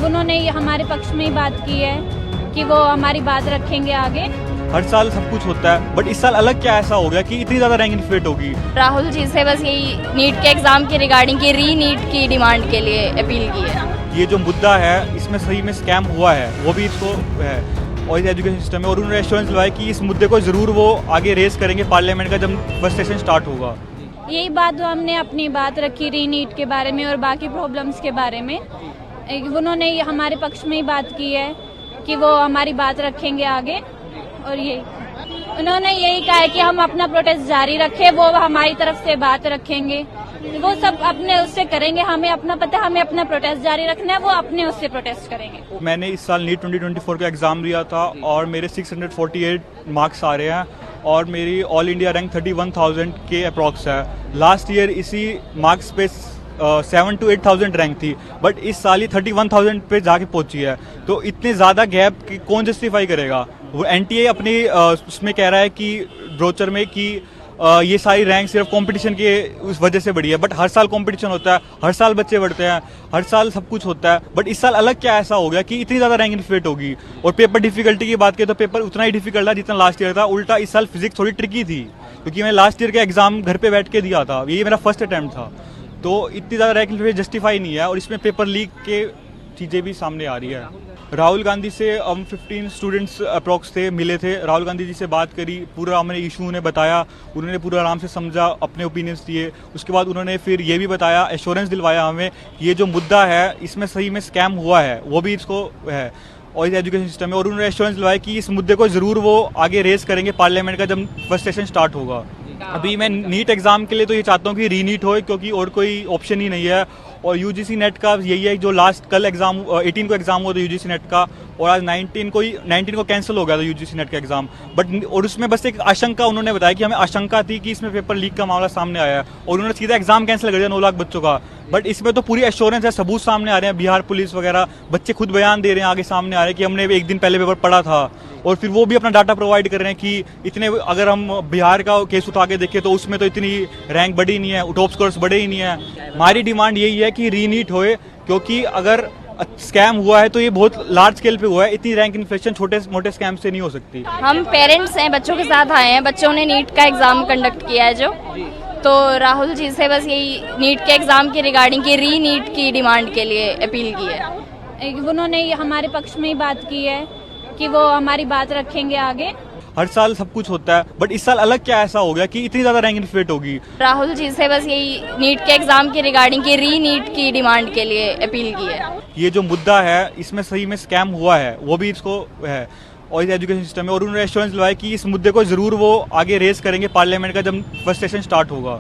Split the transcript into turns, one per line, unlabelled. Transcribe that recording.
उन्होंने हमारे पक्ष में ही बात की है कि वो हमारी बात रखेंगे आगे।
हर साल सब कुछ होता है, बट इस साल अलग क्या ऐसा हो गया कि इतनी ज़्यादा रैंक इन्फ्लेट होगी।
राहुल जी से बस यही नीट के एग्ज़ाम के रिगार्डिंग की री-नीट की डिमांड के लिए अपील की है।
ये जो मुद्दा है इसमें सही में स्कैम हुआ है, वो भी इसको है और इस एजुकेशन सिस्टम में, और उन्होंने एश्योरेंस दिलवाया कि इस मुद्दे को ज़रूर वो आगे रेस करेंगे पार्लियामेंट का जब फर्स्ट सेशन स्टार्ट होगा।
यही बात हमने अपनी बात रखी री नीट के बारे में और बाकी प्रॉब्लम्स के बारे में। उन्होंने हमारे पक्ष में ही बात की है कि वो हमारी बात रखेंगे आगे, और उन्होंने यही कहा है कि हम अपना प्रोटेस्ट जारी रखें, वो हमारी तरफ से बात रखेंगे, वो सब अपने उससे करेंगे। हमें अपना पता है, हमें अपना प्रोटेस्ट जारी रखना है, वो अपने उससे प्रोटेस्ट करेंगे।
मैंने इस साल नीट 2024 का एग्ज़ाम दिया था और मेरे 648 मार्क्स आ रहे हैं और मेरी ऑल इंडिया रैंक 31,000 के अप्रॉक्स है। लास्ट ईयर इसी मार्क्स पे 7 to 8,000 रैंक थी, बट इस साल ही 31,000 पे जाके पहुंची है। तो इतने ज़्यादा गैप कौन जस्टिफाई करेगा? वो एनटीए अपनी उसमें कह रहा है कि ब्रोचर में कि ये सारी रैंक सिर्फ कंपटीशन के उस वजह से बढ़ी है, बट हर साल कंपटीशन होता है, हर साल बच्चे बढ़ते हैं, हर साल सब कुछ होता है, बट इस साल अलग क्या ऐसा हो गया कि इतनी ज़्यादा रैंक इन्फ्लेट होगी। और पेपर डिफिकल्टी की बात करें तो पेपर उतना ही डिफिकल्ट था जितना लास्ट ईयर था। उल्टा इस साल फिजिक्स थोड़ी ट्रिकी थी क्योंकि मैं लास्ट ईयर का एग्जाम घर पे बैठ के दिया था, ये मेरा फर्स्ट अटैम्प्ट था। तो इतनी ज़्यादा रैंक इन्फ्लेट जस्टिफाई नहीं है और इसमें पेपर लीक के चीज़ें भी सामने आ रही है। राहुल गांधी से हम 15 स्टूडेंट्स अप्रॉक्स थे, मिले थे, राहुल गांधी जी से बात करी, पूरा हमने इशू उन्हें बताया, उन्होंने पूरा आराम से समझा, अपने ओपिनियंस दिए। उसके बाद उन्होंने फिर ये भी बताया, एश्योरेंस दिलवाया हमें ये जो मुद्दा है इसमें सही में स्कैम हुआ है, वो भी इसको है और इस एजुकेशन सिस्टम में, और उन्होंने एश्योरेंस दिलवाया कि इस मुद्दे को ज़रूर वो आगे रेस करेंगे पार्लियामेंट का जब फर्स्ट सेशन स्टार्ट होगा। अभी मैं नीट एग्ज़ाम के लिए तो ये चाहता हूँ कि री-नीट हो, क्योंकि और कोई ऑप्शन ही नहीं है। और यूजीसी नेट का यही है, जो लास्ट कल एग्जाम 18 को एग्जाम हुआ था यूजीसी नेट का, और आज 19 को कैंसिल हो गया था यूजीसी नेट का एग्जाम। बट और उसमें बस एक आशंका उन्होंने बताया कि हमें आशंका थी कि इसमें पेपर लीक का मामला सामने आया है, और उन्होंने सीधा एग्जाम कैंसिल कर दिया 9 लाख बच्चों का। बट इसमें तो पूरी एश्योरेंस है, सबूत सामने आ रहे हैं, बिहार पुलिस वगैरह बच्चे खुद बयान दे रहे हैं, आगे सामने आ रहे हैं कि हमने एक दिन पहले पेपर पढ़ा था, और फिर वो भी अपना डाटा प्रोवाइड कर रहे हैं कि इतने, अगर हम बिहार का केस उठा के देखें तो उसमें तो इतनी रैंक बढ़ी नहीं है, टॉप स्कोर्स बढ़े ही नहीं है। हमारी डिमांड यही है कि री-नीट होए, क्योंकि अगर स्कैम हुआ है तो ये बहुत लार्ज स्केल पे हुआ है, इतनी रैंक इन्फ्लेशन छोटे मोटे स्कैम से नहीं हो सकती।
हम पेरेंट्स हैं, बच्चों के साथ आए हैं, बच्चों ने नीट का एग्ज़ाम कंडक्ट किया है जो, तो राहुल जी से बस यही नीट के एग्ज़ाम के रिगार्डिंग की री-नीट की डिमांड के लिए अपील की है।
उन्होंने हमारे पक्ष में ही बात की है कि वो हमारी बात रखेंगे आगे।
हर साल सब कुछ होता है, बट इस साल अलग क्या ऐसा हो गया कि इतनी ज़्यादा रैंक इन्फ्लेट होगी।
राहुल जी से बस यही नीट के एग्ज़ाम के रिगार्डिंग की री-नीट की डिमांड के लिए अपील की है।
ये जो मुद्दा है इसमें सही में स्कैम हुआ है, वो भी इसको है और इस एजुकेशन सिस्टम में, और उन्होंने एश्योरेंस दिलवाया कि इस मुद्दे को ज़रूर वो आगे रेस करेंगे पार्लियामेंट का जब फर्स्ट सेशन स्टार्ट होगा।